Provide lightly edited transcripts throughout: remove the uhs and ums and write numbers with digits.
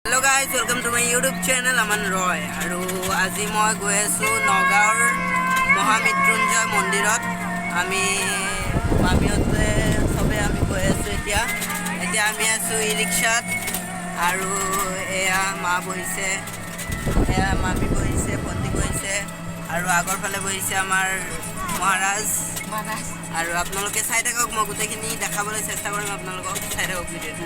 Hello guys, welcome to my YouTube channel Aman Roy. আৰু আজি মই গৈ আছো নগাঁৱৰ মহামৃত্যুঞ্জয় মন্দিৰত। আমি মামিহঁতে সবে আমি গৈ আছো এতিয়া আমি আছো ই-ৰিক্সাত আৰু এয়া মা বহিছে, এয়া মামি বহিছে, ভণ্টি বহিছে আৰু আগৰ ফালে বহিছে আমাৰ মহাৰাজ। আৰু আপোনালোকে চাই থাকক, মই গোটেইখিনি দেখাবলৈ চেষ্টা কৰিম আপোনালোকক। চাই থাকক ভিডিঅ'টো।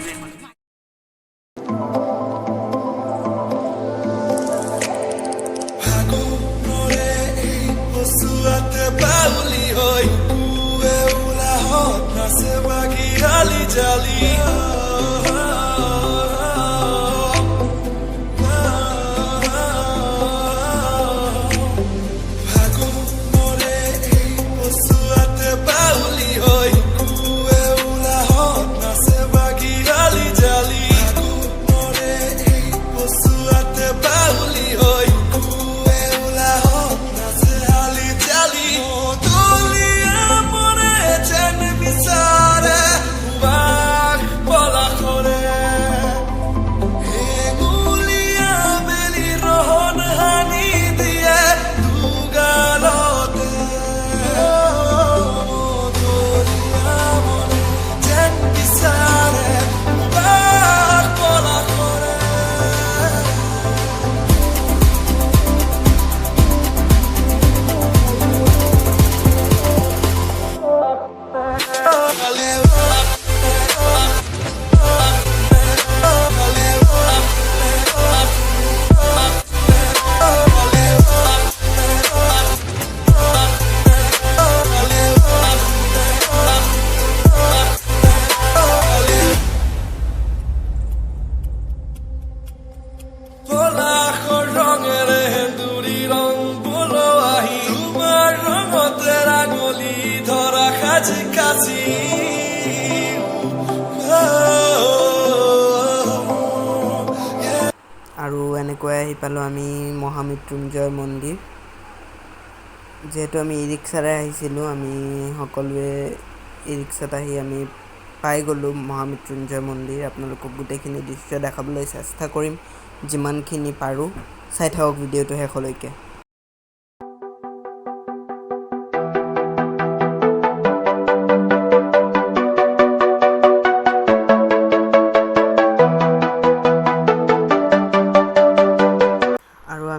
Suate pauli hoy ula hot na se bagi ali jali bhago more ei suate pauli hoy ula hot na se bagi ali jali bhago more ei suate pauli hoy ula hot na se আৰু এনেকৈ আহি পালোঁ আমি মহামৃত্যুঞ্জয় মন্দিৰ। যিহেতু আমি ই-ৰিক্সাৰে আহিছিলোঁ, আমি সকলোৱে ই-ৰিক্সাত আহি আমি পাই গ'লোঁ মহামৃত্যুঞ্জয় মন্দিৰ। আপোনালোকক গোটেইখিনি দৃশ্য দেখাবলৈ চেষ্টা কৰিম যিমানখিনি পাৰোঁ। চাই থাকক ভিডিঅ'টো শেষলৈকে।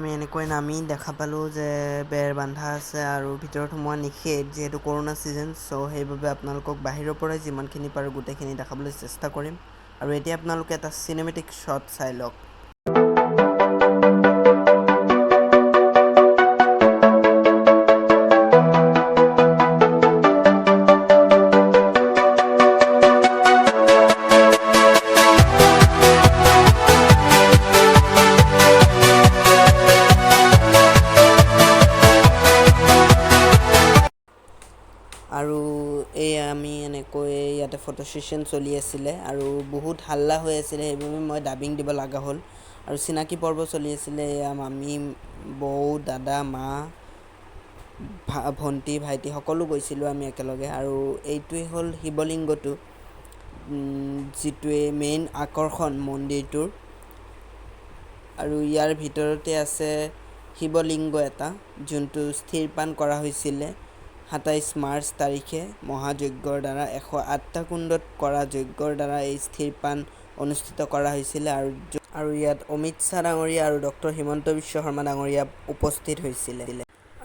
আমি এনেকৈ নামি দেখা পালোঁ যে বেৰ বান্ধা আছে আৰু ভিতৰত সোমোৱা নিষেধ, যিহেতু কৰোণা ছিজন। চ' সেইবাবে আপোনালোকক বাহিৰৰ পৰাই যিমানখিনি পাৰোঁ গোটেইখিনি দেখাবলৈ চেষ্টা কৰিম। আৰু এতিয়া আপোনালোকে এটা চিনেমেটিক শ্বট চাই লওক। আৰু এই আমি এনেকৈ ইয়াতে ফটো ছেশ্যন চলি আছিলে আৰু বহুত হাল্লা হৈ আছিলে, সেইবাবে মই ডাবিং দিব লগা হ'ল। আৰু চিনাকি পৰ্ব চলি আছিলে। এয়া মামী, বৌ, দাদা, মা, ভণ্টি, ভাইটি সকলো গৈছিলোঁ আমি একেলগে। আৰু এইটোৱে হ'ল শিৱলিংগটো, যিটোৱে মেইন আকৰ্ষণ মন্দিৰটোৰ। আৰু ইয়াৰ ভিতৰতে আছে শিৱলিংগ এটা, যোনটো স্থিৰপান কৰা হৈছিলে 27 মাৰ্চ তাৰিখে মহাযজ্ঞৰ দ্বাৰা। 108টা কুণ্ডত কৰা যজ্ঞৰ দ্বাৰা এই স্থিৰপান অনুষ্ঠিত কৰা হৈছিলে। আৰু ইয়াত অমিত শ্বাহ ডাঙৰীয়া আৰু ডক্টৰ হিমন্ত বিশ্ব শৰ্মা ডাঙৰীয়া উপস্থিত হৈছিলে।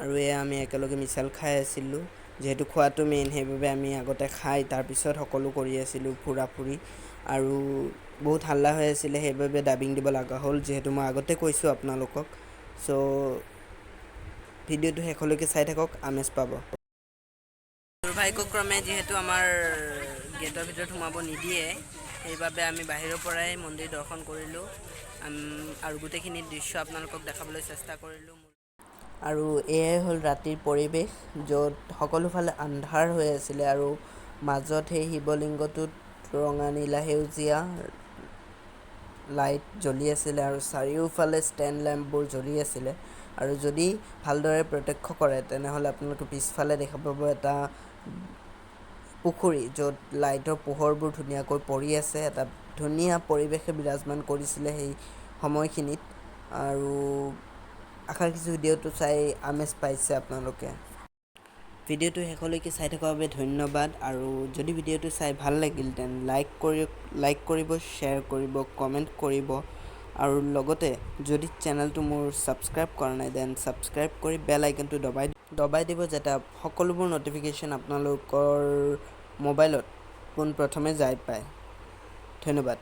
আৰু এয়া আমি একেলগে মিছাল খাই আছিলোঁ। যিহেতু খোৱাটো মেইন, সেইবাবে আমি আগতে খাই তাৰপিছত সকলো কৰি আছিলোঁ ফুৰা ফুৰি। আৰু বহুত হাল্লা হৈ আছিলে, সেইবাবে ডাবিং দিব লগা হ'ল, যিহেতু মই আগতে কৈছোঁ আপোনালোকক। চ' ভিডিঅ'টো শেষলৈকে চাই থাকক, আমেজ পাব। দুৰ্ভাগ্যক্ৰমে যিহেতু আমাৰ গেটৰ ভিতৰত সোমাব নিদিয়ে, সেইবাবে আমি বাহিৰৰ পৰাই মন্দিৰ দৰ্শন কৰিলোঁ আৰু গোটেইখিনি দৃশ্য আপোনালোকক দেখাবলৈ চেষ্টা কৰিলোঁ। আৰু এয়াই হ'ল ৰাতিৰ পৰিৱেশ, য'ত সকলোফালে আন্ধাৰ হৈ আছিলে আৰু মাজত সেই শিৱলিংগটোত ৰঙা, নীলা, সেউজীয়া লাইট জ্বলি আছিলে আৰু চাৰিওফালে ষ্টেণ্ড লেম্পবোৰ জ্বলি আছিলে। আৰু যদি ভালদৰে প্ৰত্যক্ষ কৰে তেনেহ'লে আপোনালোকে পিছফালে দেখা পাব এটা পুখুৰী, য'ত লাইটৰ পোহৰবোৰ ধুনীয়াকৈ পৰি আছে। এটা ধুনীয়া পৰিৱেশে বিৰাজমান কৰিছিলে সেই সময়খিনিত আৰু আশা ৰাখিছোঁ ভিডিঅ'টো চাই আমেজ পাইছে আপোনালোকে। ভিডিঅ'টো শেষলৈকে চাই থকাৰ বাবে ধন্যবাদ। আৰু যদি ভিডিঅ'টো চাই ভাল লাগিল তেন লাইক কৰিব, শ্বেয়াৰ কৰিব, কমেণ্ট কৰিব আৰু লগতে যদি চেনেলটো মোৰ ছাবস্ক্ৰাইব কৰা নাই দেন ছাবস্ক্ৰাইব কৰি বেল আইকনটো দবাই দিব, যাতে সকলোবোৰ ন'টিফিকেশ্যন আপোনালোকৰ মোবাইলত পোনপ্ৰথমে যাই পায়। ধন্যবাদ।